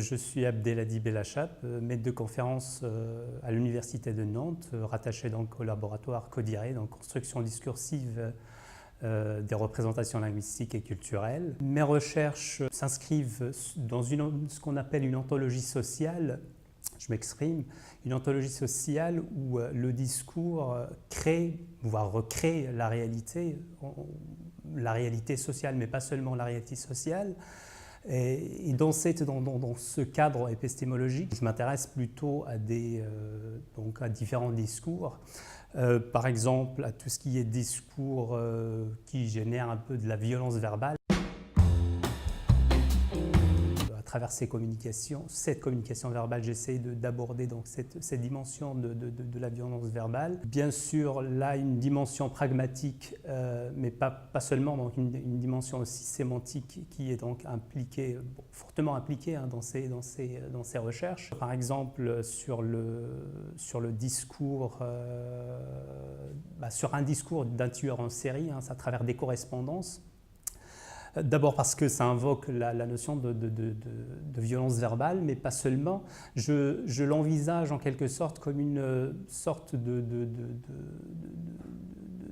Je suis Abdelhadi Belachap, maître de conférence à l'Université de Nantes, rattaché donc au laboratoire CODIRE, donc construction discursive des représentations linguistiques et culturelles. Mes recherches s'inscrivent dans ce qu'on appelle une ontologie sociale. Je m'exprime, une ontologie sociale où le discours crée, voire recrée la réalité sociale, mais pas seulement la réalité sociale. Et dans ce cadre épistémologique, je m'intéresse plutôt à différents discours. Par exemple, à tout ce qui est discours qui génère un peu de la violence verbale. À travers cette communication verbale, j'essaie d'aborder cette dimension de la violence verbale. Bien sûr, là, une dimension pragmatique, mais pas seulement, donc une dimension aussi sémantique qui est donc impliquée, fortement impliquée dans ces recherches. Par exemple, sur le discours, sur un discours d'un tueur en série, à travers des correspondances. D'abord parce que ça invoque la notion de violence verbale, mais pas seulement. Je l'envisage en quelque sorte comme une sorte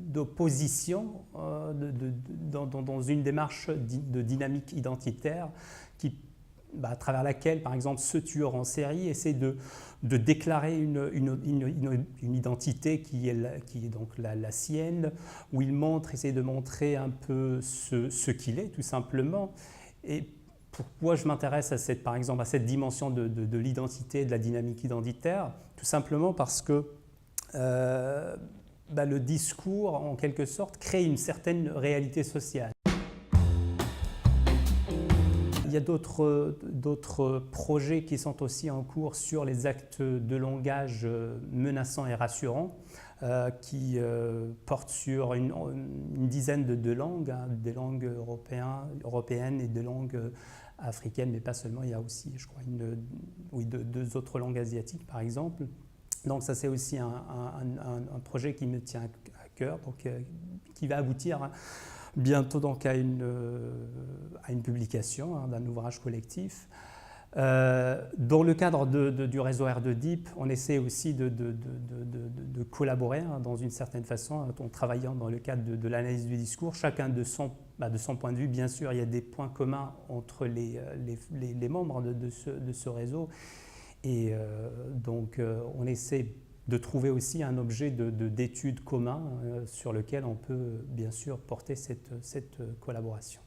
d'opposition dans une démarche de dynamique identitaire à travers laquelle, par exemple, ce tueur en série essaie de déclarer une identité qui est donc la sienne, où il essaie de montrer un peu ce qu'il est, tout simplement. Et pourquoi je m'intéresse par exemple, à cette dimension de l'identité, de la dynamique identitaire? Tout simplement parce que le discours, en quelque sorte, crée une certaine réalité sociale. Il y a d'autres projets qui sont aussi en cours sur les actes de langage menaçants et rassurants qui portent sur une dizaine de langues, des langues européennes et des langues africaines, mais pas seulement. Il y a aussi, je crois, deux autres langues asiatiques, par exemple. Donc ça, c'est aussi un projet qui me tient à cœur, donc, qui va aboutir bientôt donc à une publication d'un ouvrage collectif. Dans le cadre du réseau R2DIP, on essaie aussi de collaborer dans une certaine façon, en travaillant dans le cadre de l'analyse du discours, chacun de son point de vue. Bien sûr, il y a des points communs entre les membres de ce réseau. Et donc, on essaie de trouver aussi un objet d'étude commun sur lequel on peut bien sûr porter cette collaboration.